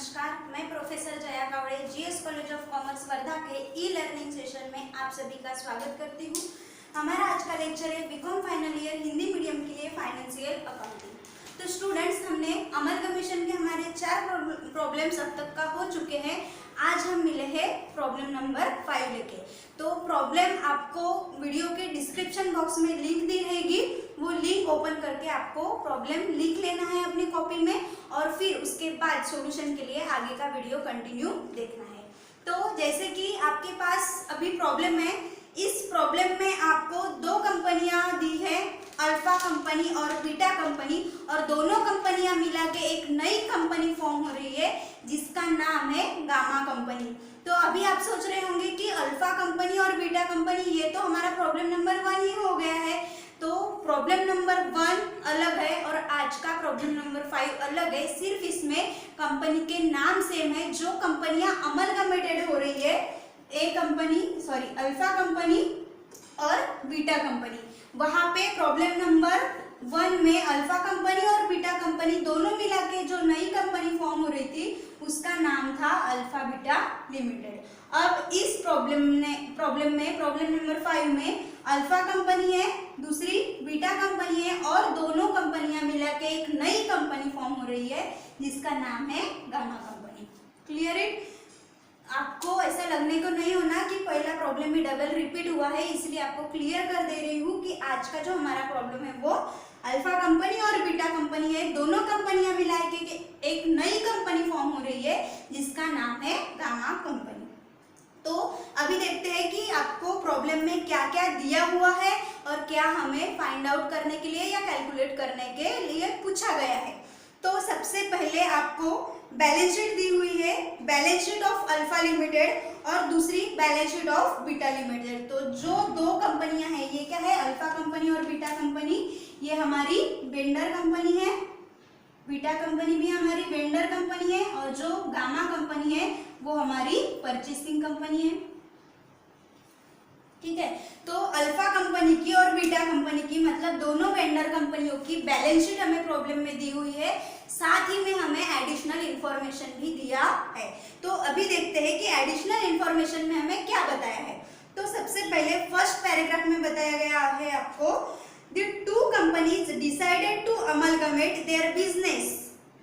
नमस्कार, मैं professor Jaya Kawade GS college of commerce Wardha के ई लर्निंग सेशन में आप सभी का स्वागत करती हूँ। हमारा आज का लेक्चर है B Com final year Hindi medium के लिए फाइनेंशियल अकाउंटिंग। तो स्टूडेंट्स, हमने अमलगमेशन के हमारे 4 प्रॉब्लम्स अब तक का हो चुके हैं। आज हम मिले हैं प्रॉब्लम नंबर 5 लेके। तो प्रॉब्लम आपको वीडियो के डिस्क्रिप्शन बॉक्स में लिंक दी रहेगी, वो लिंक ओपन करके आपको प्रॉब्लम लिख लेना है अपनी कॉपी में और फिर उसके बाद सॉल्यूशन के लिए आगे का वीडियो कंटिन्यू देखना है। तो जैसे कि आपके पास अभी प्रॉब्लम है, इस प्रॉब्लम में आपको 2 कंपनियां दी है, अल्फा कंपनी और बीटा कंपनी, और दोनों कंपनियां मिला के एक नई कंपनी फॉर्म हो रही है जिसका नाम है गामा कंपनी। तो अभी आप सोच रहे होंगे कि अल्फा कंपनी और बीटा कंपनी, ये तो हमारा प्रॉब्लम नंबर 1 ही हो गया है। तो प्रॉब्लम नंबर 1 अलग है और आज का प्रॉब्लम नंबर 5 अलग है, सिर्फ इसमें कंपनी के नाम सेम है। जो कंपनियां अमलगमेटेड हो रही है, अल्फा कंपनी और बीटा कंपनी, वहां पे प्रॉब्लम नंबर 1 में अल्फा कंपनी और बीटा कंपनी दोनों मिला के जो नई कंपनी फॉर्म हो रही थी उसका नाम था अल्फा बीटा लिमिटेड। अब इस प्रॉब्लम नंबर 5 में अल्फा कंपनी है, दूसरी बीटा कंपनी है और दोनों कंपनियां मिला के एक नई कंपनी फॉर्म हो रही है जिसका नाम है गामा कंपनी। Clear it? आपको ऐसा लगने को नहीं होना कि पहला प्रॉब्लम भी डबल रिपीट हुआ है, इसलिए आपको क्लियर कर दे रही हूँ कि आज का जो हमारा प्रॉब्लम है वो अल्फा कंपनी और बीटा कंपनी है। दोनों कंपनियां मिला के एक नई कंपनी फॉर्म हो रही है जिसका नाम है गामा कंपनी। तो अभी देखते हैं कि आपको प्रॉब्लम में क्या क्या दिया हुआ है और क्या हमें फाइंड आउट करने के लिए या कैलकुलेट करने के लिए पूछा गया है। तो सबसे पहले आपको बैलेंस शीट दी हुई है, balance sheet of alpha limited और दूसरी balance sheet of beta limited. तो जो 2 कंपनियां हैं, ये क्या है, अल्फा कंपनी और बीटा कंपनी, ये हमारी वेंडर कंपनी है, बीटा कंपनी भी हमारी वेंडर कंपनी है और जो गामा कंपनी है वो हमारी परचेसिंग कंपनी है। ठीक है, तो अल्फा कंपनी की और बीटा कंपनी की, मतलब दोनों वेंडर कंपनियों की बैलेंस शीट हमें प्रॉब्लम में दी हुई है, साथ ही में हमें एडिशनल इंफॉर्मेशन भी दिया है। तो अभी देखते हैं कि एडिशनल इंफॉर्मेशन में हमें क्या बताया है। तो सबसे पहले फर्स्ट पैराग्राफ में बताया गया है आपको, The 2 companies decided to amalgamate their business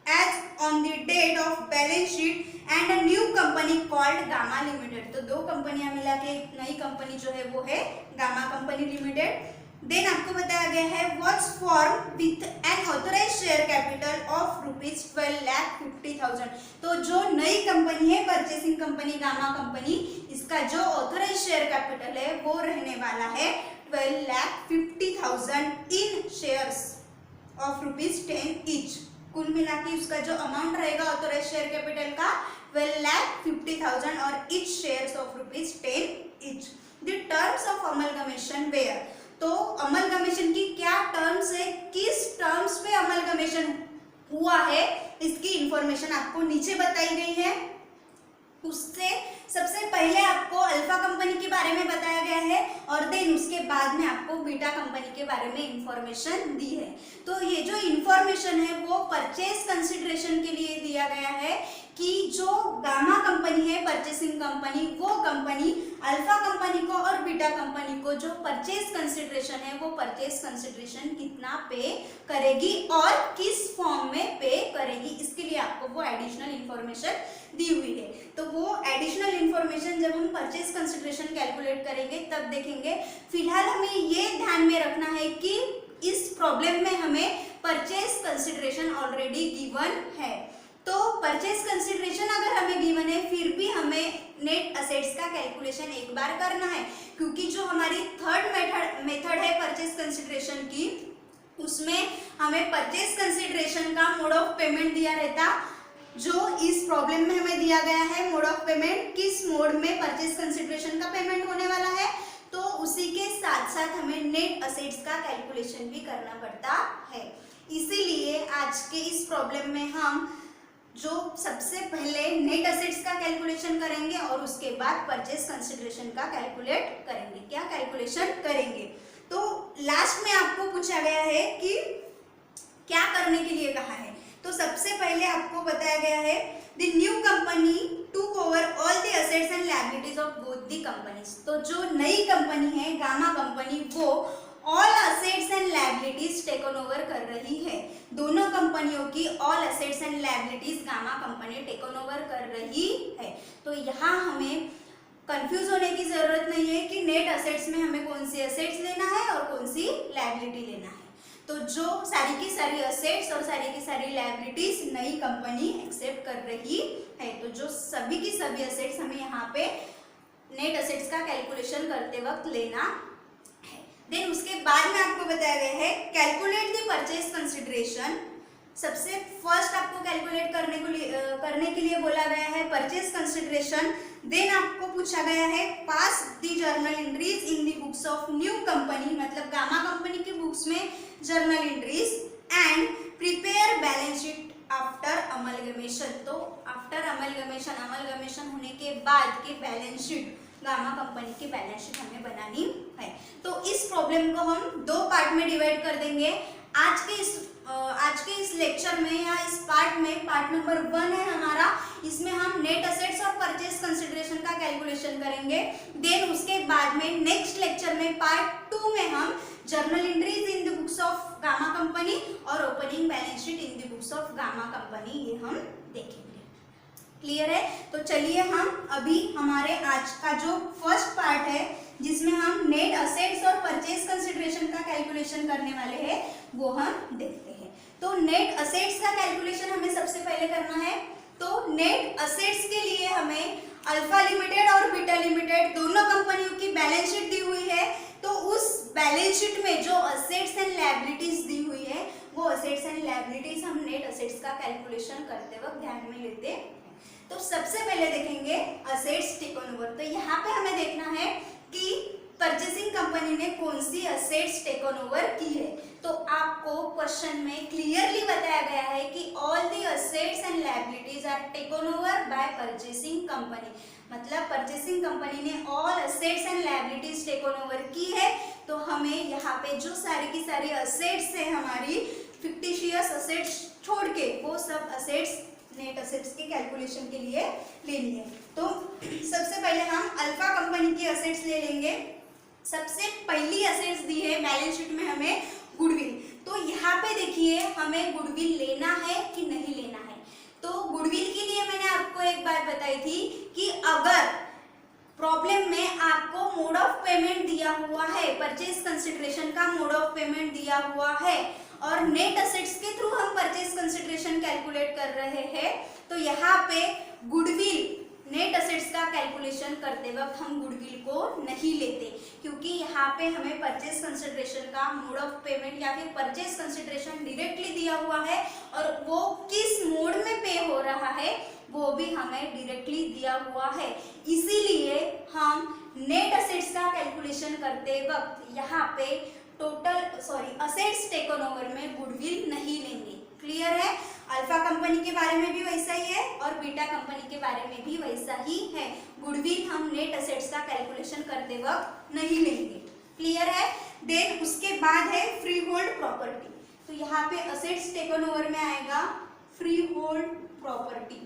as on the date of balance sheet and a new company called Gamma Limited। तो 2 कंपनियां मिला के एक नई कंपनी जो है वो है गामा कंपनी लिमिटेड। देन आपको बताया गया है was formed with an authorized share capital of rupees 12,50,000। तो जो नई कंपनी है परचेसिंग कंपनी गामा कंपनी, इसका जो ऑथोराइज शेयर कैपिटल है वो रहने वाला है 12,50,000 इन शेयर्स ऑफ ₹10 ईच। कुल मिला के उसका जो अमाउंट रहेगा ऑथोराइज शेयर कैपिटल का 12,50,000 और each shares of ₹10 each. The terms of amalgamation were, तो अमलगमेशन की क्या टर्म्स है, किस टर्म्स पे अमलगमेशन हुआ है, इसकी इंफॉर्मेशन आपको नीचे बताई गई है। उससे सबसे पहले आपको अल्फा कंपनी के बारे में बताया गया है और देन उसके बाद में आपको बीटा कंपनी के बारे में इंफॉर्मेशन दी है। तो ये जो इंफॉर्मेशन है वो परचेज कंसिडरेशन के लिए दिया गया है कि जो गामा कंपनी है परचेसिंग कंपनी, वो कंपनी अल्फा कंपनी को और बीटा कंपनी को जो परचेज कंसिडरेशन है वो परचेज कंसिडरेशन कितना पे करेगी और किस फॉर्म में पे करेगी, इसके लिए आपको वो एडिशनल इंफॉर्मेशन दी हुई है। तो वो एडिशनल इंफॉर्मेशन जब हम परचेज कंसिडरेशन कैलकुलेट करेंगे तब देखेंगे। फिलहाल हमें ये ध्यान में रखना है कि इस प्रॉब्लम में हमें परचेज कंसिडरेशन ऑलरेडी गिवन है। तो परचेज कंसिडरेशन अगर हमें गिवन है फिर भी हमें नेट असेट्स का कैलकुलेशन एक बार करना है, क्योंकि जो हमारी थर्ड मेथड है परचेज कंसिडरेशन की, उसमें हमें परचेज कंसिडरेशन का मोड ऑफ पेमेंट दिया रहता। जो इस प्रॉब्लम में हमें दिया गया है मोड ऑफ पेमेंट, किस मोड में परचेज कंसिडरेशन का पेमेंट होने वाला है, तो उसी के साथ साथ हमें नेट असेट्स का कैलकुलेशन भी करना पड़ता है। इसीलिए आज के इस प्रॉब्लम में हम जो सबसे पहले नेट असेट्स का कैलकुलेशन करेंगे और उसके बाद परचेज कंसिडरेशन का कैलकुलेट करेंगे। क्या कैलकुलेशन करेंगे, तो लास्ट में आपको पूछा गया है कि क्या करने के लिए कहा है। तो सबसे पहले आपको बताया गया है the new company took over all the assets and liabilities of both the companies. तो जो नई कंपनी है गामा कंपनी, वो all assets and liabilities take over कर रही है। दोनों कंपनियों की all assets and liabilities Gamma company take over कर रही है। तो यहाँ हमें कंफ्यूज होने की जरूरत नहीं है कि नेट असेट्स में हमें कौन सी असेट्स लेना है और कौन सी लायबिलिटी लेना है। तो जो सारी की सारी असेट्स और सारी की सारी लायबिलिटीज नई कंपनी एक्सेप्ट कर रही है। तो जो सभी की सभी असेट्स हमें यहाँ पे नेट असेट्स का कैलकुलेशन करते वक्त लेना है। देन उसके बाद में आपको बताया गया है कैलकुलेट द परचेज कंसिडरेशन। सबसे फर्स्ट आपको कैलकुलेट करने के लिए बोला गया है परचेज कंसिडरेशन। देन आपको पूछा गया है pass the journal entries in the books of new company, मतलब गामा कंपनी की बुक्स में journal entries, and prepare balance sheet after amalgamation. तो आफ्टर अमलगमेशन होने के बाद की बैलेंस शीट, गामा कंपनी की बैलेंस शीट हमें बनानी है। तो इस प्रॉब्लम को हम दो पार्ट में डिवाइड कर देंगे। आज के इस लेक्चर में या इस पार्ट में, पार्ट नंबर 1 है हमारा, इसमें हम नेट असेट्स और परचेज कंसिडरेशन का कैलकुलेशन करेंगे। देन उसके बाद में नेक्स्ट लेक्चर में पार्ट 2 में हम journal entries in the books of gamma company और opening balance sheet in the books of gamma company, ये हम देखेंगे। क्लियर है? तो चलिए हम अभी हमारे आज का जो फर्स्ट पार्ट है जिसमें हम नेट असेट्स और परचेज कंसिडरेशन का कैलकुलेशन करने वाले हैं, वो हम देखते हैं। तो नेट असेट्स का कैलकुलेशन हमें सबसे पहले करना है। तो नेट असेट्स के लिए हमें अल्फा लिमिटेड और बीटा लिमिटेड दोनों कंपनियों की बैलेंस शीट दी हुई है। तो उस बैलेंस शीट में जो असेट्स एंड लायबिलिटीज दी हुई है, वो असेट्स एंड लायबिलिटीज हम नेट असेट्स का कैलकुलेशन करते वक्त ध्यान में लेते हैं। तो सबसे पहले देखेंगे असेट्स टेकन ओवर। तो यहाँ पे हमें देखना है कि परचेसिंग कंपनी ने कौन सी असेट्स टेकन ओवर की है। तो आपको क्वेश्चन में क्लियरली बताया गया है कि all the assets and liabilities are taken over by purchasing company, मतलब परचेसिंग कंपनी ने all assets and liabilities taken over की है। तो हमें यहाँ पे जो सारी की सारी असेट्स है हमारी फिक्टिशियस असेट्स छोड़ के, वो सब असेट्स नेट असेट्स के कैलकुलेशन के लिए लेनी है। तो सबसे पहले हम अल्फा कंपनी की असेट्स ले लेंगे। सबसे पहली असेट्स दी है बैलेंस शीट में हमें गुडविल। तो यहाँ पे देखिए हमें गुडविल लेना है कि नहीं लेना है। तो गुडविल के लिए मैंने आपको एक बात बताई थी कि अगर प्रॉब्लम में आपको मोड ऑफ पेमेंट दिया हुआ है, परचेज कंसिडरेशन का मोड ऑफ पेमेंट दिया हुआ है और नेट असेट्स के थ्रू हम परचेज कंसिडरेशन कैलकुलेट कर रहे हैं, तो यहाँ पे गुडविल नेट असेट्स का कैलकुलेशन करते वक्त हम गुडविल को नहीं लेते, क्योंकि यहाँ पे हमें परचेज कंसिडरेशन का मोड ऑफ पेमेंट या फिर परचेज कंसिडरेशन डायरेक्टली दिया हुआ है और वो किस मोड में पे हो रहा है वो भी हमें डायरेक्टली दिया हुआ है। इसीलिए हम नेट असेट्स का कैलकुलेशन करते वक्त यहाँ पे असेट्स टेकन ओवर में गुडविल नहीं लेंगे। क्लियर है? अल्फा कंपनी के बारे में भी वैसा ही है और बीटा कंपनी के बारे में भी वैसा ही है। गुडविल हम नेट असेट्स का कैलकुलेशन करते वक्त नहीं लेंगे। क्लियर है? देन उसके बाद है फ्री होल्ड प्रॉपर्टी। तो यहाँ पे असेट्स टेकन ओवर में आएगा फ्री होल्ड प्रॉपर्टी।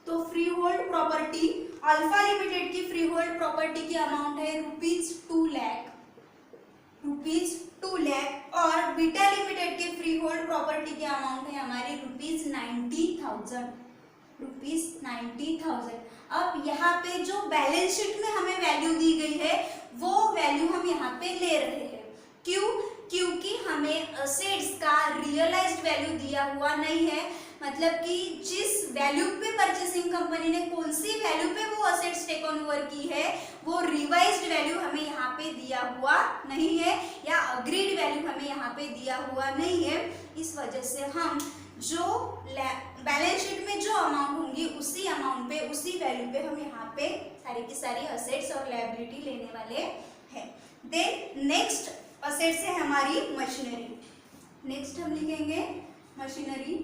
तो free hold property, alpha limited की फ्री होल्ड प्रॉपर्टी की अमाउंट है ₹2 लाख और बीटा लिमिटेड के फ्री होल्ड प्रॉपर्टी की अमाउंट है हमारी ₹90,000। अब यहाँ पे जो बैलेंस शीट में हमें वैल्यू दी गई है वो वैल्यू हम यहाँ पे ले रहे हैं। क्यों? क्योंकि हमें असेट्स का रियलाइज्ड वैल्यू दिया हुआ नहीं है, मतलब कि जिस वैल्यू पे परचेसिंग कंपनी ने कौन सी वैल्यू पे वो असेट्स टेकन ओवर की है वो रिवाइज्ड वैल्यू हमें यहाँ पे दिया हुआ नहीं है या अग्रीड वैल्यू हमें यहाँ पे दिया हुआ नहीं है। इस वजह से हम जो बैलेंस शीट में जो अमाउंट होंगी उसी अमाउंट पे, उसी वैल्यू पे हम यहाँ पे सारी की सारी असेट्स और लायबिलिटी लेने वाले हैं। देन नेक्स्ट असेट्स है हमारी मशीनरी। नेक्स्ट हम लिखेंगे मशीनरी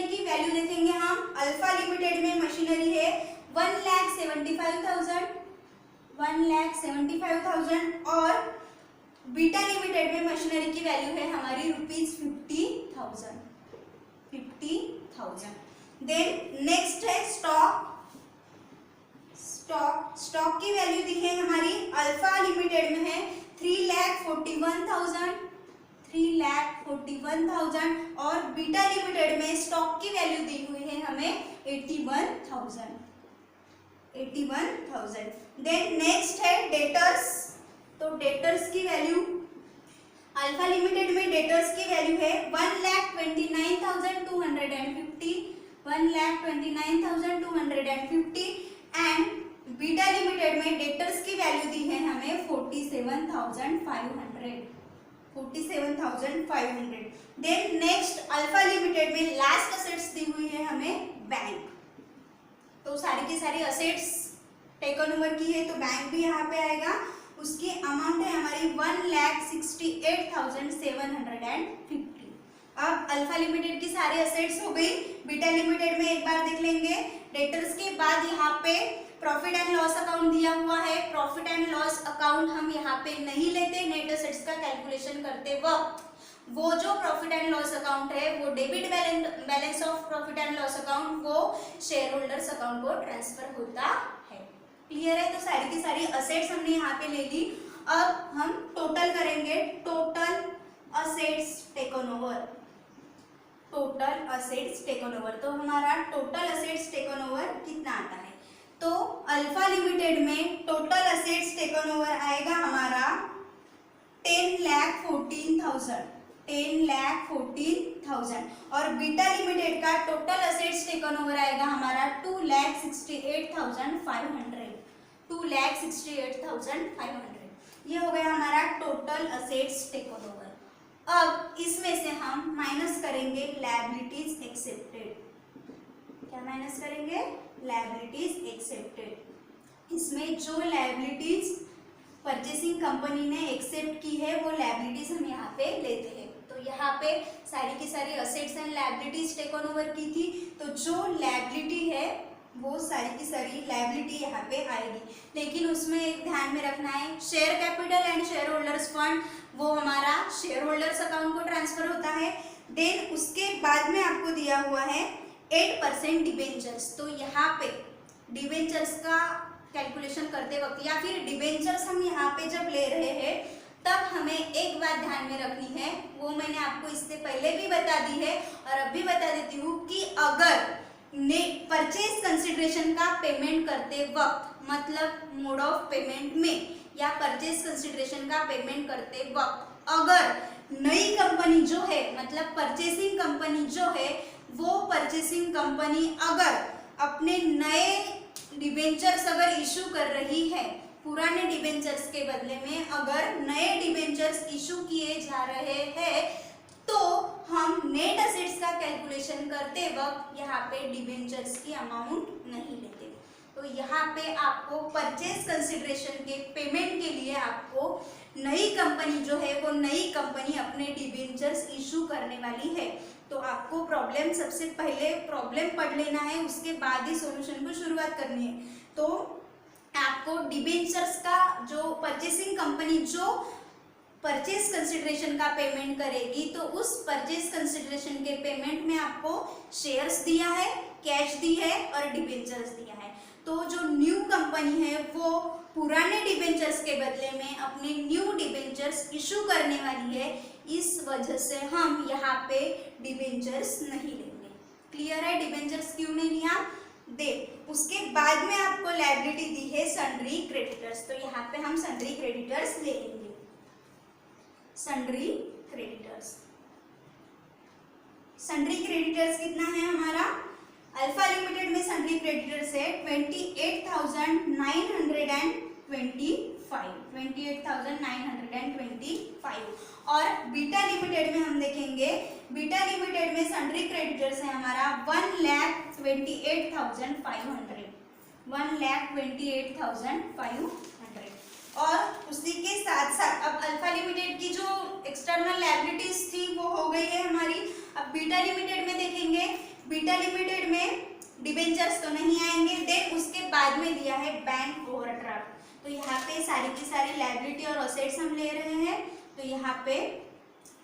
की वैल्यू देखेंगे हम। अल्फा लिमिटेड में मशीनरी है 1,75,000 और बीटा लिमिटेड में मशीनरी की वैल्यू है हमारी ₹50,000। 50,000। देन नेक्स्ट है स्टॉक की वैल्यू दी है हमारी अल्फा लिमिटेड में है 3,41,000 और बीटा लिमिटेड में स्टॉक की वैल्यू दी हुई है हमें 81,000। देन नेक्स्ट है डेटर्स। तो डेटर्स की वैल्यू अल्फा लिमिटेड में डेटर्स की वैल्यू है 1,29,250 एंड बीटा लिमिटेड में डेटर्स की वैल्यू दी है हमें 47,500। देन नेक्स्ट अल्फा लिमिटेड में लास्ट असेट्स दी हुई है हमें बैंक। तो सारी की सारी असेट्स टेकन ओवर की है तो बैंक भी यहाँ पे आएगा। उसकी अमाउंट है हमारी 1,68,750। अब अल्फा लिमिटेड की सारी असेट्स हो गई। बीटा लिमिटेड में एक बार देख लेंगे। डेटर्स के बाद यहाँ पे प्रॉफिट एंड लॉस अकाउंट दिया हुआ है। प्रॉफिट एंड लॉस अकाउंट हम यहाँ पे नहीं लेते नेट असेट्स का कैलकुलेशन करते वक्त। वो जो प्रॉफिट एंड लॉस अकाउंट है वो debit balance of profit and loss account वो शेयर होल्डर्स अकाउंट को ट्रांसफर होता है। क्लियर है? तो सारी की सारी असेट्स हमने यहाँ पे ले ली। अब हम टोटल करेंगे। Total assets taken over. तो हमारा टोटल असेट्स टेकन ओवर कितना आता है? तो अल्फा लिमिटेड में टोटल असेट्स टेकन ओवर आएगा हमारा 10,14,000 और बीटा लिमिटेड का टोटल असेट्स टेकन ओवर आएगा हमारा 2,68,500। ये हो गया हमारा टोटल असेट्स टेकन ओवर। अब इसमें से हम माइनस करेंगे लायबिलिटीज एक्सेप्टेड। क्या माइनस करेंगे? Liabilities accepted. इसमें जो लायबिलिटीज परचेसिंग कंपनी ने एक्सेप्ट की है वो लायबिलिटीज हम यहाँ पे लेते हैं। तो यहाँ पे सारी की सारी assets and liabilities taken over की थी। तो जो लायबिलिटी है वो सारी की सारी लायबिलिटी यहाँ पे आएगी। लेकिन उसमें एक ध्यान में रखना है, share capital and share holders fund वो हमारा शेयर होल्डर्स अकाउंट को ट्रांसफर होता है। देन उसके बाद में आपको दिया हुआ है 8% डिबेंचर्स। तो यहाँ पे डिबेंचर्स का कैलकुलेशन करते वक्त या फिर डिबेंचर्स हम यहाँ पे जब ले रहे हैं तब हमें एक बात ध्यान में रखनी है, वो मैंने आपको इससे पहले भी बता दी है और अब भी बता देती हूँ कि अगर परचेज कंसिडरेशन का पेमेंट करते वक्त मतलब मोड ऑफ पेमेंट में या परचेज कंसिडरेशन का पेमेंट करते वक्त अगर नई कंपनी जो है मतलब परचेसिंग कंपनी जो है वो परचेसिंग कंपनी अगर अपने नए डिबेंचर्स अगर इशू कर रही है, पुराने डिबेंचर्स के बदले में अगर नए डिबेंचर्स इशू किए जा रहे हैं तो हम नेट असेट्स का कैलकुलेशन करते वक्त यहाँ पे डिबेंचर्स की अमाउंट नहीं लेते। तो यहाँ पे आपको परचेज कंसिडरेशन के पेमेंट के लिए आपको नई कंपनी जो है वो नई कंपनी अपने डिबेंचर्स इशू करने वाली है। तो आपको सबसे पहले प्रॉब्लम पढ़ लेना है, उसके बाद ही सॉल्यूशन को शुरुआत करनी है। तो आपको डिबेंचर्स का जो परचेसिंग कंपनी जो परचेज कंसिडरेशन का पेमेंट करेगी तो उस परचेज कंसिडरेशन के पेमेंट में आपको शेयर्स दिया है, कैश दी है और डिबेंचर्स दिया है। तो जो न्यू कंपनी है वो पुराने डिबेंचर्स के बदले में अपने न्यू डिबेंचर्स इशू करने वाली है। इस वजह से हम यहाँ पे डिबेंचर्स नहीं लेंगे। क्लियर है? डिबेंचर्स क्यों नहीं लिया? उसके बाद में आपको लायबिलिटी दी है सन्ड्री क्रेडिटर्स। तो यहाँ पे हम सन्ड्री क्रेडिटर्स ले लेंगे। सन्ड्री क्रेडिटर्स कितना है हमारा? अल्फा लिमिटेड में सन्ड्री क्रेडिटर्स है 28,925 और बीटा लिमिटेड में हम देखेंगे, बीटा लिमिटेड में सन्ड्री क्रेडिटर्स है हमारा 1,28,500 और उसी के साथ साथ अब अल्फा लिमिटेड की जो एक्सटर्नल लायबिलिटीज थी वो हो गई है हमारी। अब बीटा लिमिटेड में देखेंगे, बीटा लिमिटेड में डिबेंचर्स तो नहीं आएंगे। देन उसके बाद में दिया है बैंक ओवरड्राफ्ट। तो यहाँ पे सारी की सारी लायबिलिटी और असेट्स हम ले रहे हैं। तो यहाँ पे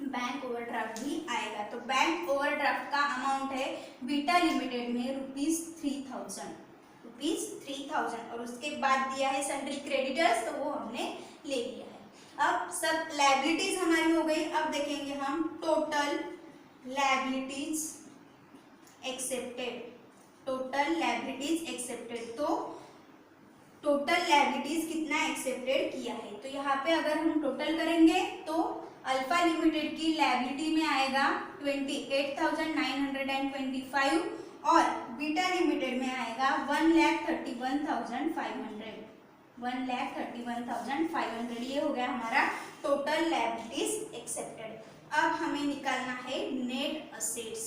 बैंक ओवरड्राफ्ट भी आएगा। तो बैंक ओवरड्राफ्ट का अमाउंट है बीटा लिमिटेड में ₹3000 और उसके बाद दिया है सन्ड्री क्रेडिटर्स, तो वो हमने ले लिया है। अब सब लायबिलिटीज हमारी हो गई। अब देखेंगे हम total liabilities accepted. Total liabilities accepted, तो टोटल लायबिलिटीज कितना एक्सेप्टेड किया है। तो यहाँ पे अगर हम टोटल करेंगे तो अल्फा लिमिटेड की लायबिलिटी में आएगा 28,925 और बीटा लिमिटेड में आएगा 1,31,500। 1,31,500 ये हो गया हमारा टोटल लायबिलिटीज एक्सेप्टेड। अब हमें निकालना है नेट असेट्स।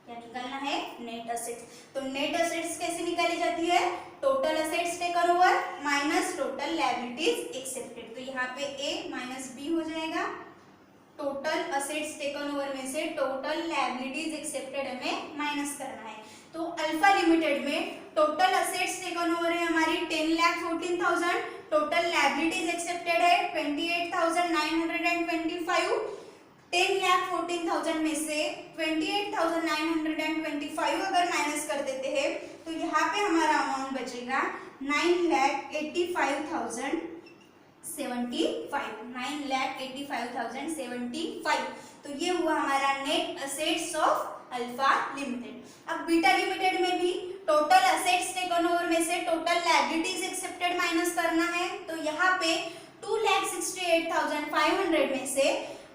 क्या निकालना है? Net assets. तो नेट असेट्स कैसे निकाली जाती है? Total assets taken over minus total liabilities accepted. तो यहाँ पे ए माइनस बी हो जाएगा। टोटल असेट्स टेकन ओवर में से टोटल लायबिलिटीज एक्सेप्टेड हमें माइनस करना है। तो अल्फा लिमिटेड में टोटल असेट्स टेकन ओवर है हमारी 10,14,000, टोटल लायबिलिटीज एक्सेप्टेड है 28,925। 10,14,000 में से 28,925 अगर माइनस कर देते हैं तो यहाँ पे हमारा अमाउंट बचेगा 9,85,075। 9,85,075। तो ये हुआ हमारा net assets of alpha limited. अब बीटा लिमिटेड में भी टोटल असेट्स टेकन ओवर में से टोटल लायबिलिटीज एक्सेप्टेड माइनस करना है। तो यहाँ पे 2,68,500 में से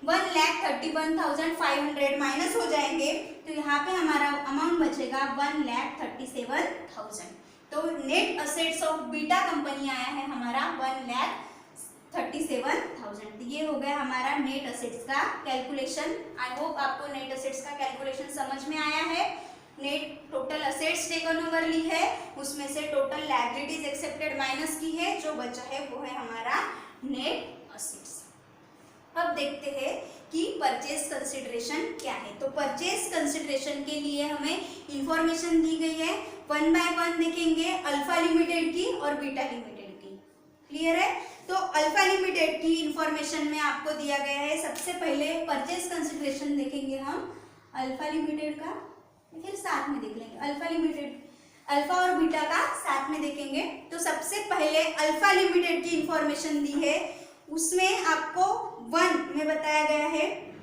1,31,500 माइनस हो जाएंगे। तो यहाँ पे हमारा अमाउंट बचेगा 1,37,000। तो net assets of beta company आया है हमारा 1,37,000। ये हो गया हमारा नेट असेट्स का कैलकुलेशन। आई होप आपको नेट असेट्स का कैलकुलेशन समझ में आया है। Net total assets taken over ली है, उसमें से टोटल लायबिलिटीज एक्सेप्टेड माइनस की है, जो बचा है वो है हमारा नेट असेट्स। अब देखते हैं कि परचेज कंसिडरेशन क्या है। तो परचेज कंसिडरेशन के लिए हमें इंफॉर्मेशन दी गई है। वन बाय वन देखेंगे अल्फा लिमिटेड की और बीटा लिमिटेड की। क्लियर है? तो अल्फा लिमिटेड की इंफॉर्मेशन में आपको दिया गया है। सबसे पहले परचेज कंसिडरेशन देखेंगे हम अल्फा लिमिटेड का, फिर साथ में देख लेंगे अल्फा लिमिटेड, अल्फा और बीटा का साथ में देखेंगे। तो सबसे पहले अल्फा लिमिटेड की इंफॉर्मेशन दी है, उसमें आपको 1 में बताया गया है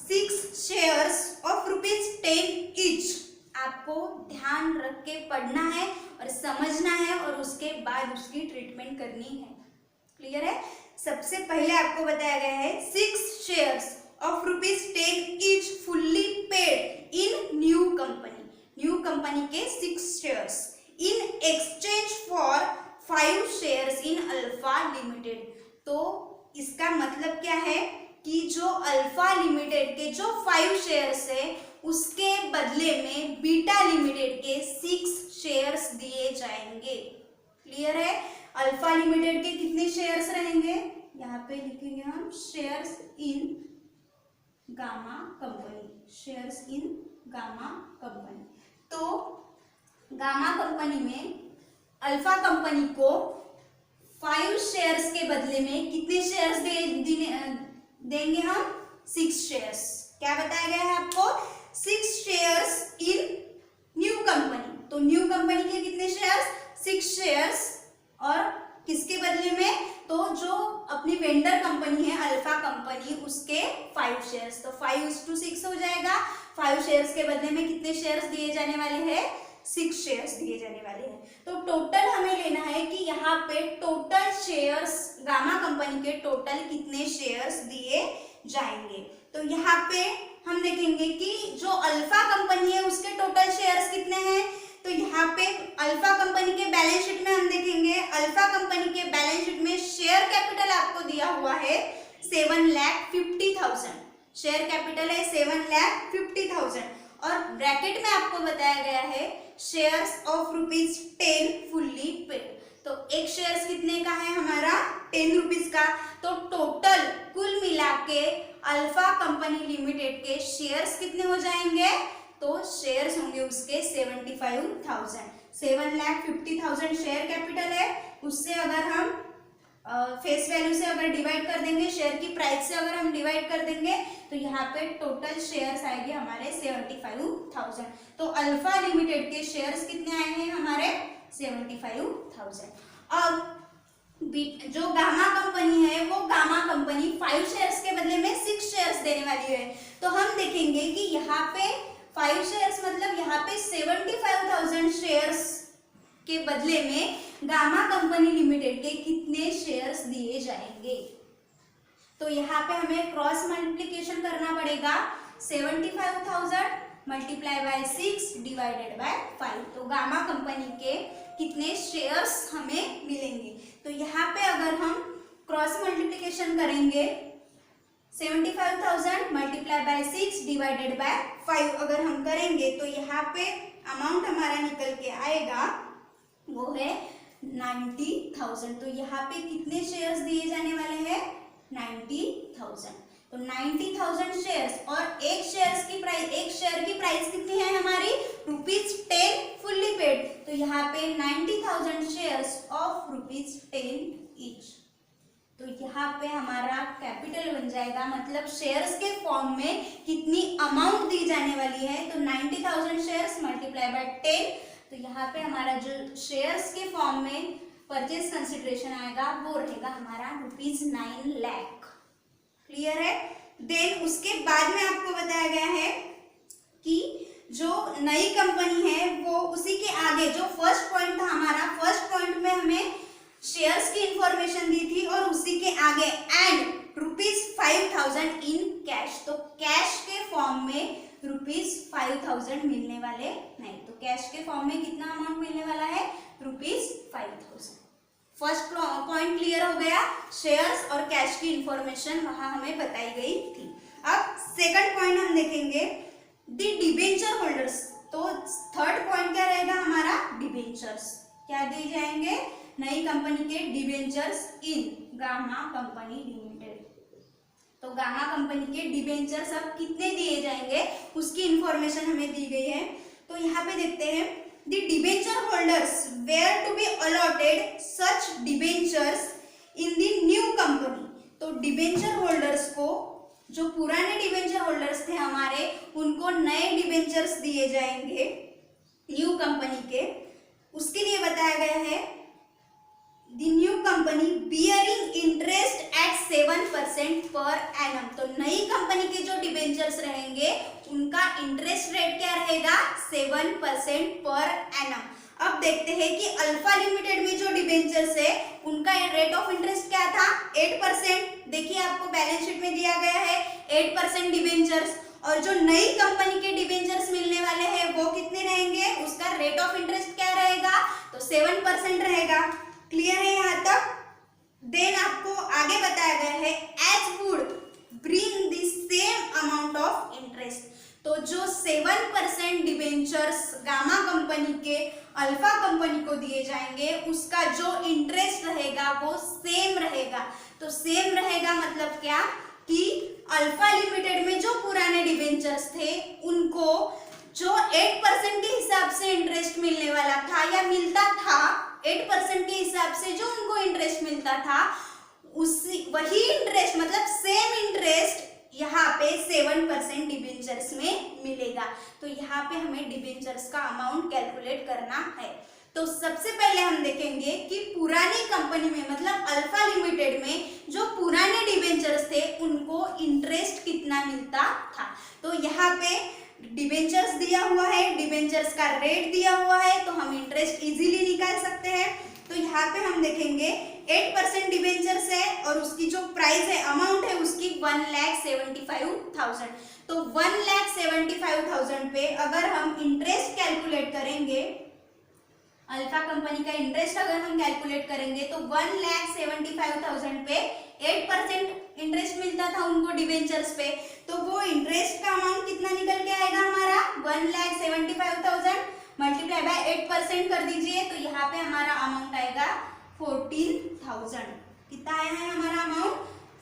6 शेयर्स ऑफ ₹10 ईच। आपको ध्यान रख के पढ़ना है और समझना है और उसके बाद उसकी ट्रीटमेंट करनी है। क्लियर है? सबसे पहले आपको बताया गया है 6 shares of ₹10 each fully paid in new company. New company के 6 shares in exchange for 5 shares in alpha limited. तो इसका मतलब क्या है कि जो अल्फा लिमिटेड के जो 5 शेयर्स है उसके बदले में बीटा लिमिटेड के 6 शेयर्स दिए जाएंगे। क्लियर है? अल्फा लिमिटेड के कितने शेयर्स रहेंगे? यहाँ पे लिखेंगे हम shares in gamma company. Shares in gamma company. तो गामा कंपनी में अल्फा कंपनी को 5 शेयर्स के बदले में कितने शेयर्स देंगे हम? 6 शेयर्स। क्या बताया गया है आपको? 6 शेयर्स इन न्यू कंपनी। तो न्यू कंपनी के कितने शेयर्स? 6 शेयर्स। और किसके बदले में? तो जो अपनी वेंडर कंपनी है अल्फा कंपनी, उसके 5 शेयर्स। तो 5:6 हो जाएगा। 5 शेयर्स के बदले में कितने शेयर्स दिए जाने वाले हैं? 6 शेयर्स दिए जाने वाले हैं। तो टोटल हमें लेना है कि यहाँ पे टोटल शेयर्स गामा कंपनी के टोटल कितने शेयर्स दिए जाएंगे। तो यहाँ पे हम देखेंगे कि जो अल्फा कंपनी है उसके टोटल शेयर्स कितने हैं। तो यहाँ पे अल्फा कंपनी के बैलेंस शीट में हम देखेंगे, अल्फा कंपनी के बैलेंस शीट में शेयर कैपिटल आपको दिया हुआ है 7,50,000। शेयर कैपिटल है 7,50,000 और ब्रैकेट में आपको बताया गया है शेयर्स ऑफ ₹10 फुल्ली पेड। तो एक शेयर्स कितने का है हमारा? 10 रुपीज का। तो टोटल कुल मिला के अल्फा कंपनी लिमिटेड के शेयर्स कितने हो जाएंगे? तो शेयर्स होंगे उसके 75,000। 7,50,000 शेयर कैपिटल है, उससे अगर हम फेस वैल्यू से अगर डिवाइड कर देंगे, शेयर की प्राइस से अगर हम डिवाइड कर देंगे तो यहाँ पे टोटल शेयर्स आएंगे हमारे 75,000। तो अल्फा लिमिटेड के शेयर्स कितने आए हैं हमारे 75,000। अब जो गामा कंपनी है वो गामा कंपनी 5 शेयर्स के बदले में 6 शेयर्स देने वाली है। तो हम देखेंगे कि यहाँ पे 5 शेयर्स मतलब यहाँ पे 75,000 शेयर्स के बदले में गामा कंपनी लिमिटेड के कितने शेयर्स दिए जाएंगे। तो यहाँ पे हमें क्रॉस मल्टीप्लिकेशन करना पड़ेगा, 75,000 मल्टीप्लाई बाय 6 डिवाइडेड बाय 5। तो गामा कंपनी के कितने शेयर्स हमें मिलेंगे। तो यहाँ पे अगर हम क्रॉस मल्टीप्लिकेशन करेंगे 75,000 मल्टीप्लाई बाय 6 डिवाइडेड बाय 5 अगर हम करेंगे तो यहाँ पे अमाउंट हमारा निकल के आएगा वो है 90,000। तो यहाँ पे कितने शेयर्स दिए जाने वाले हैं 90,000। तो 90,000 शेयर्स और एक शेयर की प्राइस कितनी है हमारी ₹10 फुल्ली पेड। तो यहाँ पे 90,000 शेयर्स ऑफ ₹10 ईच। तो यहाँ पे हमारा कैपिटल बन जाएगा, मतलब शेयर्स के फॉर्म में कितनी अमाउंट दी जाने वाली है। तो 90,000 शेयर्स मल्टीप्लाई बाय 10। तो यहाँ पे हमारा जो शेयर्स के फॉर्म में परचेज कंसिडरेशन आएगा वो रहेगा हमारा ₹9 लाख। क्लियर है। देन उसके बाद में आपको बताया गया है कि जो नई कंपनी है वो उसी के आगे जो फर्स्ट पॉइंट था हमारा, फर्स्ट पॉइंट में हमें शेयर्स की इंफॉर्मेशन दी थी और उसी के आगे एंड ₹5,000 इन कैश। तो कैश के फॉर्म में ₹5,000 मिलने वाले नहीं। तो कैश के फॉर्म में कितना अमाउंट मिलने वाला है ₹5,000। फर्स्ट पॉइंट क्लियर हो गया, शेयर्स और कैश की इंफॉर्मेशन वहां हमें बताई गई थी। अब सेकंड पॉइंट हम देखेंगे दी डिबेंचर होल्डर्स। तो थर्ड पॉइंट क्या रहेगा हमारा डिबेंचर्स क्या दिए जाएंगे, नई कंपनी के डिबेंचर्स इन गामा कंपनी लिमिटेड। तो गामा कंपनी के डिबेंचर्स अब कितने दिए जाएंगे उसकी इंफॉर्मेशन हमें दी गई है। तो यहाँ पे देखते हैं the debenture holders were to be allotted such debentures in the new company। तो डिबेंचर होल्डर्स को, जो पुराने डिबेंचर होल्डर्स थे हमारे, उनको नए डिबेंचर्स दिए जाएंगे न्यू कंपनी के। उसके लिए बताया गया है the new company bearing interest eight 7% per annum. तो नई कंपनी के जो डिबेंचर्स रहेंगे उनका इंटरेस्ट रेट क्या रहेगा 7% पर एनम। अब देखते हैं कि अल्फा लिमिटेड में जो डिबेंचर्स है उनका रेट ऑफ इंटरेस्ट क्या था 8%। देखिए आपको बैलेंस शीट में दिया गया है 8% डिबेंचर्स, और जो नई कंपनी के डिबेंचर्स मिलने वाले हैं वो कितने रहेंगे, उसका रेट ऑफ इंटरेस्ट क्या रहेगा तो 7% रहेगा। क्लियर है यहाँ तक। देन आपको आगे बताया गया है as would bring the same amount of interest. तो जो 7% डिबेंचर्स गामा कंपनी के अल्फा कंपनी को दिए जाएंगे उसका जो इंटरेस्ट रहेगा वो सेम रहेगा। तो सेम रहेगा मतलब क्या कि अल्फा लिमिटेड में जो पुराने डिबेंचर्स थे उनको जो 8% के हिसाब से इंटरेस्ट मिलने वाला था या मिलता था, 8% के हिसाब से जो उनको इंटरेस्ट मिलता था उसी वही इंटरेस्ट मतलब सेम इंटरेस्ट यहाँ पे 7% डिबेंचर्स में मिलेगा। तो यहाँ पे हमें डिबेंचर्स का अमाउंट कैलकुलेट करना है। तो सबसे पहले हम देखेंगे कि पुरानी कंपनी में मतलब अल्फा लिमिटेड में जो पुराने डिबेंचर्स थे उनको इंटरेस्ट कितना मिलता था। तो यहाँ पे डिबेंचर्स दिया हुआ है, डिबेंचर्स का रेट दिया हुआ है, तो हम इंटरेस्ट इजीली निकाल सकते हैं। तो यहाँ पे हम देखेंगे 8% डिबेंचर्स है और उसकी जो प्राइस है अमाउंट है उसकी 1,75,000। तो 1,75,000 पे अगर हम इंटरेस्ट कैलकुलेट करेंगे, अल्फा कंपनी का इंटरेस्ट अगर हम कैलकुलेट करेंगे तो 1,75,000 पे 8% इंटरेस्ट मिलता था उनको डिबेंचर्स पे। तो वो इंटरेस्ट का अमाउंट कितना निकल के आएगा हमारा 1,75,000 मल्टीप्लाई बाय 8% कर दीजिए। तो यहाँ पे हमारा अमाउंट आएगा 14,000। कितना आया है हमारा अमाउंट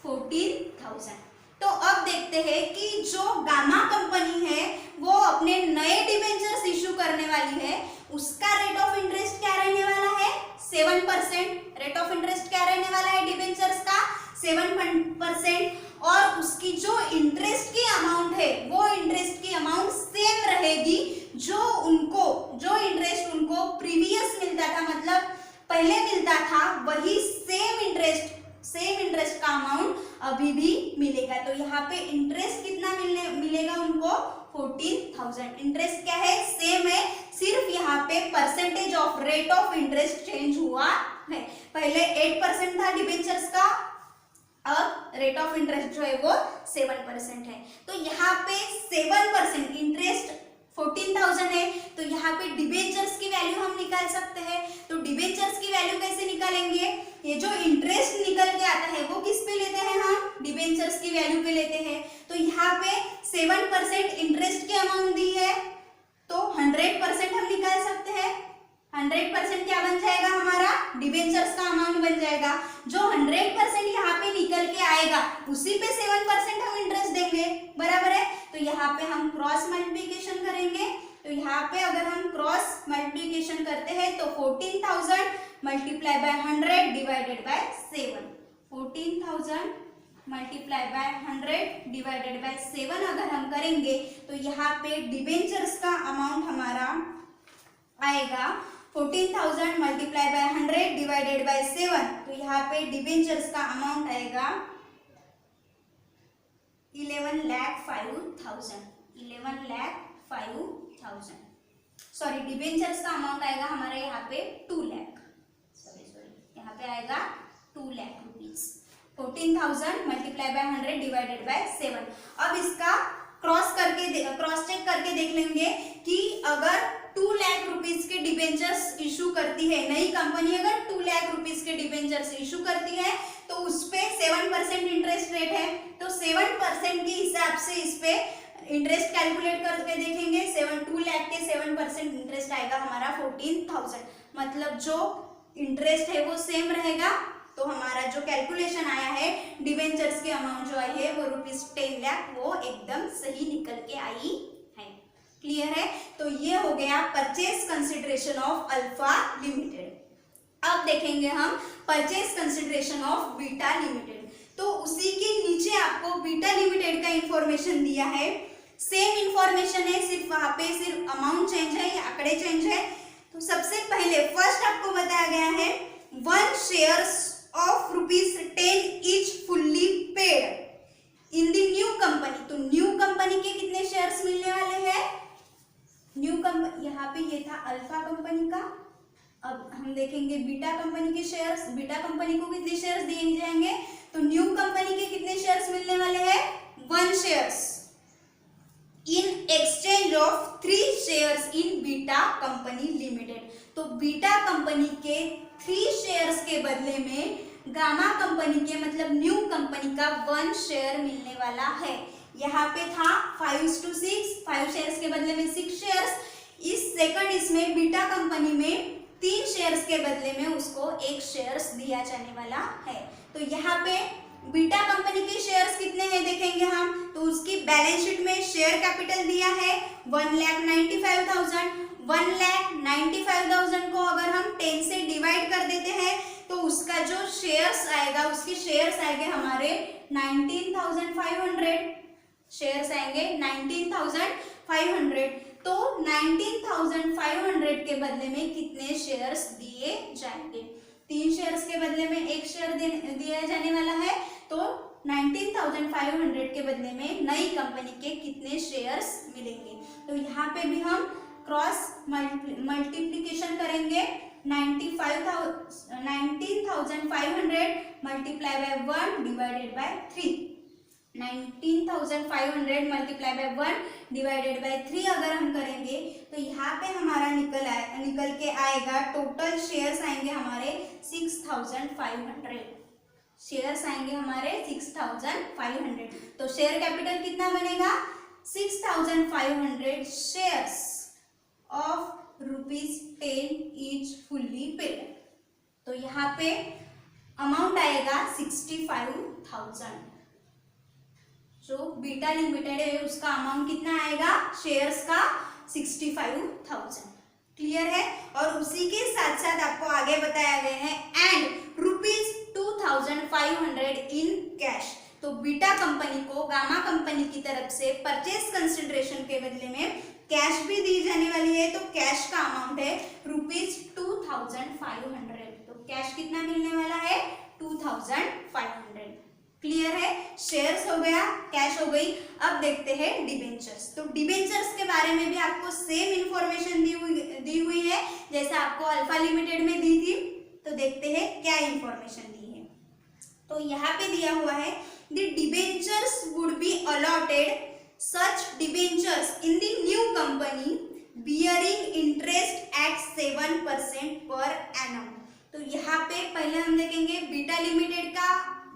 14,000। तो अब देखते हैं कि जो गामा कंपनी है वो अपने नए डिबेंचर्स इशू करने वाली है, उसका रेट ऑफ इंटरेस्ट क्या रहने वाला है 7%। रेट ऑफ इंटरेस्ट क्या रहने वाला है 7%, और उसकी जो इंटरेस्ट की अमाउंट है वो इंटरेस्ट की अमाउंट सेम रहेगी जो इंटरेस्ट उनको प्रीवियस मिलता था, मतलब पहले मिलता था, वही सेम इंटरेस्ट का अमाउंट अभी भी मिलेगा। तो यहाँ पे इंटरेस्ट कितना मिलेगा उनको 14,000। इंटरेस्ट क्या है, सेम है, सिर्फ यहाँ पे percentage of rate of interest change हुआ है। पहले 8% था डिबेंचर्स का, अब रेट ऑफ इंटरेस्ट जो है वो 7% है। तो यहाँ पे 7% इंटरेस्ट 14,000 है, तो यहाँ पे डिबेंचर्स की वैल्यू हम निकाल सकते हैं। तो डिबेंचर्स की वैल्यू कैसे निकालेंगे, ये जो इंटरेस्ट निकल के आता है वो किस पे लेते हैं, हम डिबेंचर्स की वैल्यू पे लेते हैं। तो यहाँ पे 7% इंटरेस्ट की अमाउंट दी है, तो 100% हम निकाल सकते हैं। 100% क्या बन जाएगा, हमारा डिबेंचर्स का अमाउंट बन जाएगा। जो 100% यहाँ पे निकल के आएगा उसी पे 7% हम इंटरेस्ट देंगे, बराबर है। तो यहाँ पे हम क्रॉस मल्टीप्लिकेशन करेंगे। तो यहाँ पे अगर हम क्रॉस मल्टीप्लिकेशन करते हैं तो 14,000 multiply by 100 divided by 7, 14,000 multiply by 100 divided by 7 अगर हम करेंगे तो यहाँ पे डिबेंचर्स का अमाउंट हमारा आएगा 14,000 मल्टीप्लाई बाय 100 डिवाइडेड बाय 7। तो यहाँ पे डिबेंचर्स का अमाउंट आएगा 11,05,000, 11,05,000। सॉरी, डिबेंचर्स का अमाउंट आएगा हमारे यहाँ पे 2 लाख, सॉरी यहाँ पे आएगा 2 lakh rupees. 14,000 multiply by 100 divided by 7। अब इसका क्रॉस चेक करके देख लेंगे कि अगर 2 लाख रुपीज के डिबेंचर्स इशू करती है, नई कंपनी अगर 2 लाख रुपीज के डिबेंचर्स इशू करती है तो उस पे 7% इंटरेस्ट रेट है। तो 7% के हिसाब से इस पे इंटरेस्ट कैलकुलेट करके देखेंगे। 2 लाख के 7% इंटरेस्ट आएगा हमारा 14,000, मतलब जो इंटरेस्ट है वो सेम रहेगा। तो हमारा जो कैलकुलेशन आया है डिबेंचर्स के अमाउंट जो आई है वो ₹10 लाख, वो एकदम सही निकल के आई है। क्लियर है। तो ये हो गया purchase consideration of alpha limited. अब देखेंगे हम purchase consideration of beta limited. तो उसी के नीचे आपको बीटा लिमिटेड का इंफॉर्मेशन दिया है, सेम इंफॉर्मेशन है, सिर्फ वहां पे सिर्फ अमाउंट चेंज है या आंकड़े चेंज है। तो सबसे पहले फर्स्ट आपको बताया गया है 1 shares of ₹10 each fully paid in the new company। तो न्यू कंपनी के कितने शेयर्स मिलने वाले हैं, न्यू कंपनी, यहाँ पे ये था अल्फा कंपनी का। अब हम देखेंगे बीटा कंपनी के शेयर्स, बीटा कंपनी को कितने शेयर्स दिए जाएंगे, तो न्यू कंपनी के कितने शेयर्स मिलने वाले हैं 1 shares in exchange of 3 shares in beta company limited. तो बीटा कंपनी के 3 शेयर्स के बदले में गामा कंपनी के मतलब न्यू कंपनी का 1 शेयर मिलने वाला है। यहाँ पे था 5:6, 5 शेयर्स के बदले में 6 शेयर्स। इसमें बीटा कंपनी में 3 शेयर्स के बदले में उसको 1 शेयर्स दिया जाने वाला है। तो यहाँ पे बीटा कंपनी के शेयर्स कितने हैं देखेंगे हम, तो उसकी बैलेंस शीट में शेयर कैपिटल दिया है 1,95,000। 1,95,000 को अगर हम 10 से डिवाइड कर देते हैं तो उसका जो शेयर्स आएगा, उसके शेयर्स आएंगे हमारे 19,500, शेयर्स आएंगे 19,500। तो 19,500 के बदले में कितने शेयर्स दिए जाएंगे, 3 शेयर्स के बदले में 1 शेयर दिया जाने वाला है। तो 19,500 के बदले में नई कंपनी के कितने शेयर्स मिलेंगे। तो यहाँ पे भी हम क्रॉस मल्टीप्लिकेशन करेंगे। 19,500 multiply by 1 divided by 3, 19,500 multiply by 1 divided by 3 अगर हम करेंगे तो यहाँ पे हमारा निकल के आएगा, टोटल शेयर्स आएंगे हमारे 6,500, शेयर्स आएंगे हमारे 6,500। तो शेयर कैपिटल कितना बनेगा 6,500 shares of ₹10 each fully paid. तो यहाँ पे अमाउंट आएगा 65,000। जो बीटा लिमिटेड है उसका अमाउंट कितना आएगा शेयर्स का 65,000। क्लियर है। और उसी के साथ साथ आपको आगे बताया गया है एंड ₹2,000 3,500 इन कैश। तो बीटा कंपनी को गामा कंपनी की तरफ से परचेज कंसिडरेशन के बदले में कैश भी दी जाने वाली है। तो कैश का अमाउंट है ₹2,500। तो कैश कितना मिलने वाला है? 2,500। क्लियर है? शेयर्स हो गया, कैश हो गई। अब देखते हैं डिबेंचर्स। तो डिबेंचर्स के बारे में भी आपको सेम इंफॉर्मेशन दी हुई है जैसे आपको अल्फा लिमिटेड में दी थी। तो देखते हैं क्या इंफॉर्मेशन दी है। तो यहाँ पे दिया हुआ है the debentures would be allotted such debentures in the new company bearing interest at 7% per annum। तो यहाँ पे पहले हम देखेंगे बीटा लिमिटेड का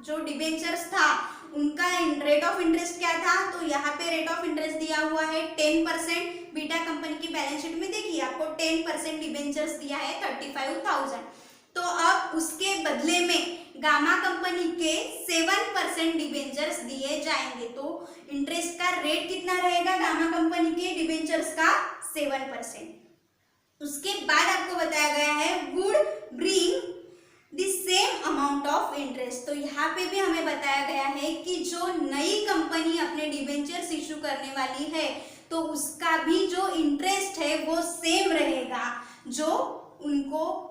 जो डिबेंचर्स था उनका रेट ऑफ इंटरेस्ट क्या था। तो यहाँ पे रेट ऑफ इंटरेस्ट दिया हुआ है 10%। बीटा कंपनी की बैलेंस शीट में देखिए आपको 10% डिबेंचर्स दिया है 35,000। तो अब उसके बदले में गामा कंपनी के 7% डिबेंचर्स दिए जाएंगे। तो इंटरेस्ट का रेट कितना रहेगा गामा कंपनी के डिबेंचर्स का? 7%। उसके बाद आपको बताया गया है would bring the same amount of interest. तो यहाँ पे भी हमें बताया गया है कि जो नई कंपनी अपने डिबेंचर्स इशू करने वाली है तो उसका भी जो इंटरेस्ट है वो सेम रहेगा जो उनको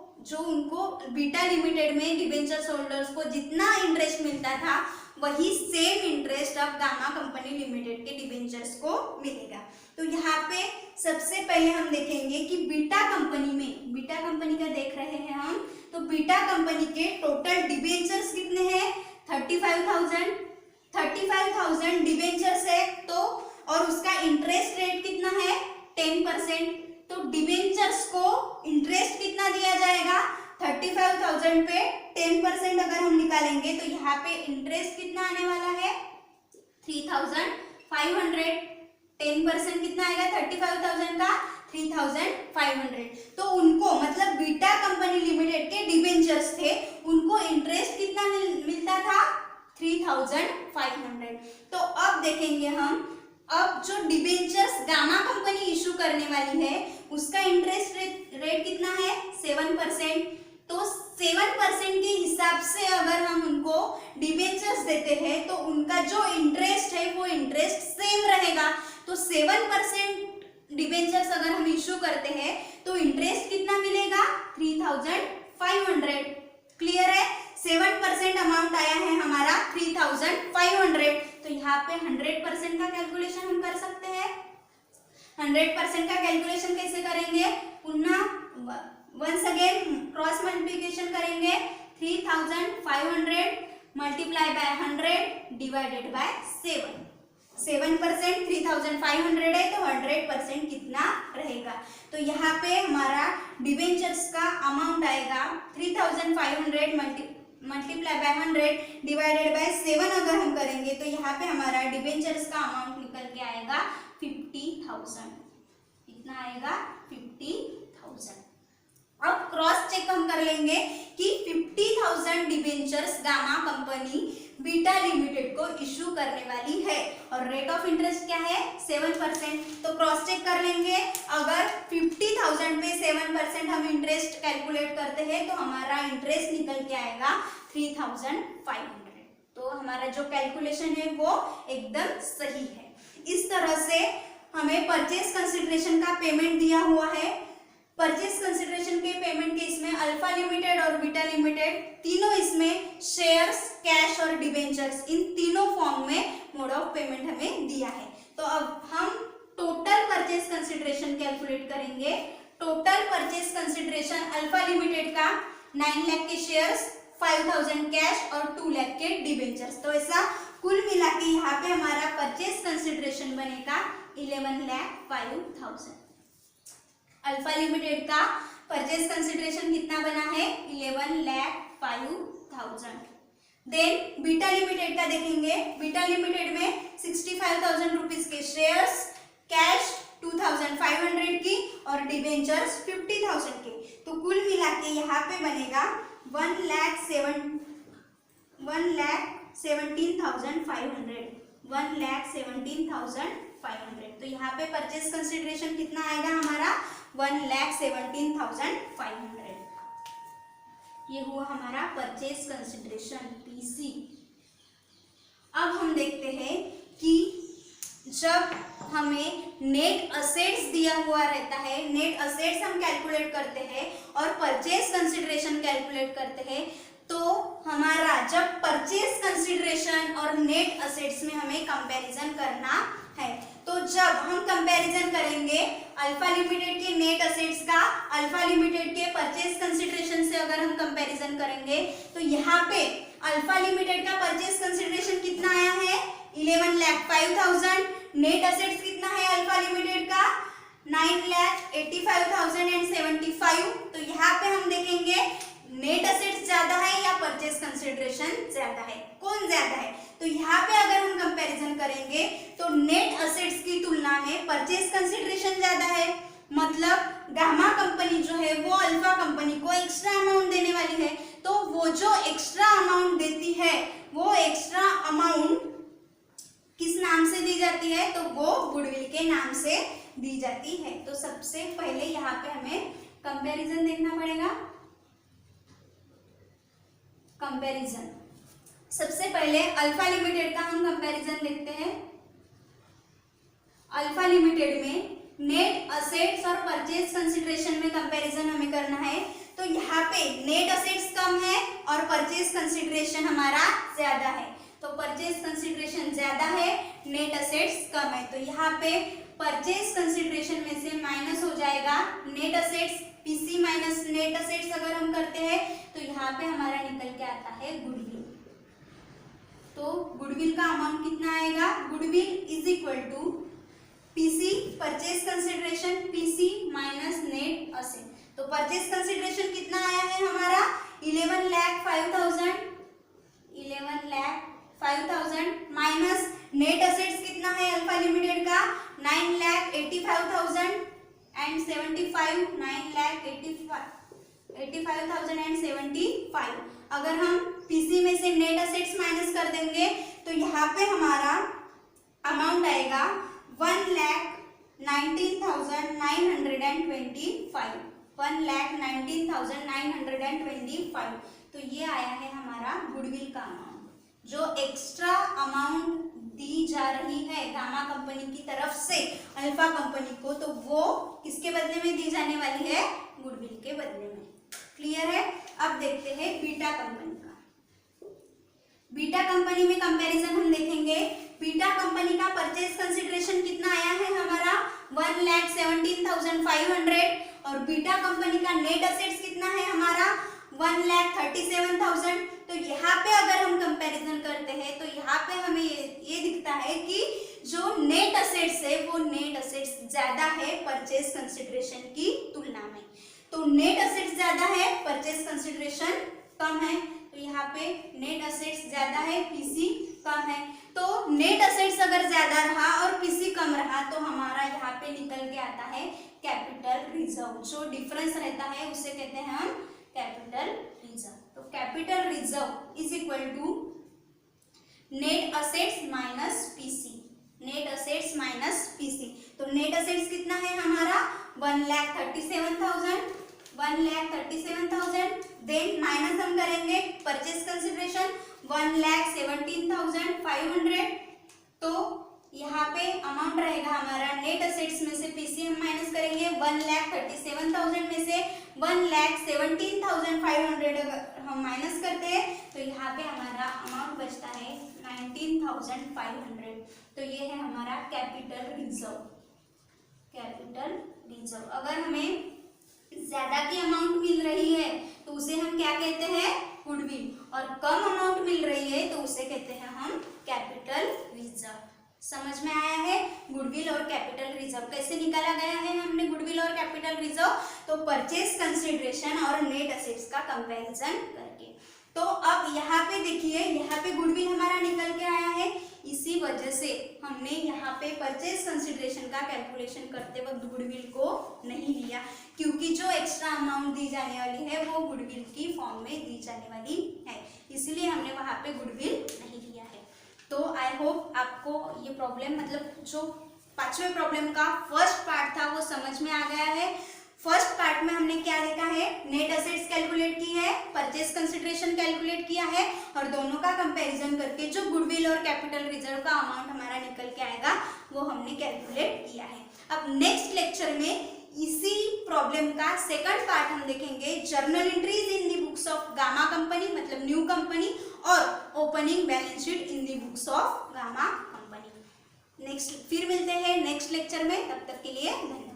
बीटा लिमिटेड में डिबेंचर्स होल्डर्स को जितना इंटरेस्ट मिलता था वही सेम इंटरेस्ट अब गामा कंपनी लिमिटेड के डिबेंचर्स को मिलेगा। तो यहाँ पे सबसे पहले हम देखेंगे कि बीटा कंपनी का देख रहे हैं हम। तो बीटा कंपनी के टोटल डिबेंचर्स कितने हैं? 35,000 डिबेंचर्स है। तो और उसका इंटरेस्ट रेट कितना है? 10%। तो डिबेंचर्स को इंटरेस्ट कितना दिया जाएगा? 35,000 पे 10% अगर हम निकालेंगे तो यहाँ पे इंटरेस्ट कितना आने वाला है? 3,500। 10% कितना आएगा 35,000 का? 3,500। तो उनको मतलब बीटा कंपनी लिमिटेड के डिबेंचर्स थे उनको इंटरेस्ट कितना मिलता था? 3,500। तो अब देखेंगे हम अब जो डिबेंचर्स गामा कंपनी इशू करने वाली है उसका इंटरेस्ट रेट कितना है? 7%। तो 7% के हिसाब से अगर हम उनको डिबेंचर्स देते हैं तो उनका जो इंटरेस्ट है वो इंटरेस्ट सेम रहेगा। तो 7% डिबेंचर्स अगर हम इशू करते हैं तो इंटरेस्ट कितना मिलेगा? 3,500। क्लियर है? 7% अमाउंट आया है हमारा 3,500। तो यहाँ पे 100% का कैलकुलेशन हम कर सकते हैं। 100% का कैलकुलेशन कैसे करेंगे? पुनः वंस अगेन क्रॉस मल्टीप्लिकेशन करेंगे। 3,500 मल्टीप्लाई बाय 100 डिवाइडेड बाय 7। 7% 3,500 है तो 100% कितना रहेगा? तो यहाँ पे हमारा डिबेंचर्स का अमाउंट आएगा 3,500 मल्टीप्लाई बाय 100 डिवाइडेड बाय 7 अगर हम करेंगे तो यहाँ पे हमारा डिबेंचर्स का अमाउंट निकल के आएगा 50,000। कितना आएगा? 50,000। अब क्रॉस चेक हम कर लेंगे कि 50,000 debentures Gamma company beta limited को इशू करने वाली है और रेट ऑफ इंटरेस्ट क्या है? 7%। तो क्रॉस चेक कर लेंगे। अगर 50,000 पे 7% हम इंटरेस्ट कैलकुलेट करते हैं तो हमारा इंटरेस्ट निकल के आएगा 3,500। तो हमारा जो कैलकुलेशन है वो एकदम सही है। इस तरह से हमें परचेज कंसिडरेशन का पेमेंट दिया हुआ है। परचेज कंसिडरेशन के पेमेंट के इसमें अल्फा लिमिटेड और बीटा लिमिटेड तीनों इसमें शेयर्स, कैश और डिबेंचर्स इन तीनों फॉर्म में मोड ऑफ पेमेंट हमें दिया है। तो अब हम टोटल परचेज कंसिडरेशन कैलकुलेट करेंगे। Total purchase consideration alpha limited का 9 लाख के शेयर्स, 5,000 कैश और 2 लाख के डिबेंचर्स। तो ऐसा कुल मिला के यहाँ पे हमारा परचेज कंसिडरेशन बनेगा 11,05,000। अल्फा लिमिटेड का परचेज कंसिडरेशन कितना बना है? 11,05,000। देन बीटा लिमिटेड का देखेंगे। बीटा लिमिटेड में 65,000 रुपीज के शेयर्स, कैश 2,500 की और डिबेंचर्स 50,000 के। तो कुल मिला के यहाँ पे बनेगा 1,17,500। 1,17,500। तो यहाँ पे परचेज कंसिडरेशन कितना आएगा हमारा? 1,17,500। ये हुआ हमारा परचेज कंसिडरेशन पीसी। अब हम देखते हैं कि जब हमें नेट असेट्स दिया हुआ रहता है, नेट असेट्स हम कैलकुलेट करते हैं और परचेज कंसिडरेशन कैलकुलेट करते हैं, तो हमारा जब परचेज कंसिडरेशन और नेट असेट्स में हमें कंपैरिजन करना है, तो जब हम कंपैरिजन करेंगे अल्फा लिमिटेड के नेट असेट्स का अल्फा लिमिटेड के परचेज कंसिडरेशन से अगर हम कंपैरिजन करेंगे, तो यहाँ पे अल्फा लिमिटेड का परचेज कंसिडरेशन कितना आया है 11,05,000, नेट असेट्स कितना है अल्फा लिमिटेड का 9,85,075। तो यहाँ पे हम देखेंगे नेट असेट्स ज्यादा है या परचेज कंसिडरेशन ज्यादा है, कौन ज्यादा है। तो यहाँ पे अगर हम कंपैरिजन करेंगे तो नेट असेट्स की तुलना में परचेज कंसिडरेशन ज्यादा है, मतलब गामा कंपनी जो है वो अल्फा कंपनी को एक्स्ट्रा अमाउंट देने वाली है, तो वो जो एक्स्ट्रा अमाउंट देती है वो एक्स्ट्रा अमाउंट किस नाम से दी जाती है, तो वो गुडविल के नाम से दी जाती है। तो सबसे पहले यहाँ पे हमें कंपैरिजन देखना पड़ेगा। कंपैरिजन सबसे पहले अल्फा लिमिटेड का हम कंपैरिजन देखते हैं। अल्फा लिमिटेड में नेट असेट्स और परचेज कंसिडरेशन में कंपैरिजन हमें करना है, तो यहाँ पे नेट असेट्स कम है और परचेज कंसिडरेशन हमारा ज्यादा है, तो परचेज कंसिडरेशन ज्यादा है, नेट असेट्स कम है, तो यहाँ पे परचेज कंसिडरेशन में से माइनस हो जाएगा net assets, PC minus net assets अगर हम करते हैं तो यहाँ पे हमारा निकल के आता है गुडविल। तो गुडविल का अमाउंट कितना आएगा, goodwill is equal to PC purchase consideration, PC minus net asset. तो परचेज कंसिडरेशन कितना आया है हमारा 11,05,000, 11,05,000 माइनस नेट असेट्स कितना है अल्फा लिमिटेड का 9,85,000 एंड 75, 9,85,075। अगर हम पीसी में से नेट असेट्स माइनस कर देंगे तो यहाँ पे हमारा अमाउंट आएगा 1,19,925, 1,19,925। तो ये आया है हमारा गुडविल का अमाउंट। जो एक्स्ट्रा अमाउंट दी जा रही है गामा कंपनी की तरफ से अल्फा कंपनी को, तो वो किसके बदले में दी जाने वाली है, गुडविल के बदले में। क्लियर है। अब देखते हैं बीटा कंपनी का। बीटा कंपनी में कंपैरिजन हम देखेंगे। बीटा कंपनी का परचेज कंसिडरेशन कितना आया है हमारा 1,17,500 और बीटा कंपनी का नेट असेट्स कितना है हमारा 1,37,000। तो यहाँ पे अगर हम कंपैरिजन करते हैं तो यहाँ पे हमें ये दिखता है कि जो नेट असेट्स है वो नेट असेट्स ज्यादा है परचेज कंसिडरेशन की तुलना में। तो नेट असेट्स ज्यादा है, परचेज कंसिडरेशन कम है, तो यहाँ पे नेट असेट्स ज्यादा है, पीसी कम है। तो नेट असेट्स अगर ज्यादा रहा और पीसी कम रहा तो हमारा यहाँ पे निकल के आता है कैपिटल रिजर्व। जो डिफरेंस रहता है उसे कहते हैं हम कैपिटल रिजर्व। तो capital reserve is equal to net assets minus PC, net assets minus PC. तो नेट असेट्स कितना है हमारा 1,37,000, देन माइनस हम करेंगे परचेज कंसिडरेशन 1,17,500। तो यहाँ पे अमाउंट रहेगा हमारा नेट असेट्स में से पीसी हम माइनस करेंगे 1,37,000 में से 1,17,500 अगर हम माइनस करते हैं तो यहाँ पे हमारा अमाउंट बचता है 19,500। तो ये है हमारा कैपिटल रिजर्व। कैपिटल रिजर्व अगर हमें ज्यादा की अमाउंट मिल रही है तो उसे हम क्या कहते हैं, गुडविल, और कम अमाउंट मिल रही है तो उसे कहते हैं हम कैपिटल रिजर्व। समझ में आया है गुडविल और कैपिटल रिजर्व कैसे निकाला गया है हमने गुडविल और कैपिटल रिजर्व। तो परचेज कंसिडरेशन और नेट असेट्स का कंपैरिजन करके। तो अब यहाँ पे देखिए, यहाँ पे गुडविल हमारा निकल के आया है, इसी वजह से हमने यहाँ पे परचेज कंसिडरेशन का कैलकुलेशन करते वक्त गुडविल को नहीं लिया, क्योंकि जो एक्स्ट्रा अमाउंट दी जाने वाली है वो गुडविल की फॉर्म में दी जाने वाली है, इसलिए हमने वहाँ पे गुडविल नहीं लिया है। तो आई होप आपको ये प्रॉब्लम, मतलब जो 5वें प्रॉब्लम का फर्स्ट पार्ट था वो समझ में आ गया है। फर्स्ट पार्ट में हमने क्या देखा है, नेट असेट्स कैलकुलेट की है, परचेज कंसिडरेशन कैलकुलेट किया है और दोनों का कंपैरिजन करके जो गुडविल और कैपिटल रिजर्व का अमाउंट हमारा निकल के आएगा वो हमने कैलकुलेट किया है। अब नेक्स्ट लेक्चर में इसी प्रॉब्लम का सेकंड पार्ट हम देखेंगे, journal entries in the books of gamma company मतलब न्यू कंपनी और opening balance sheet in the books of gamma company. Next फिर मिलते हैं नेक्स्ट लेक्चर में, तब तक के लिए धन्यवाद।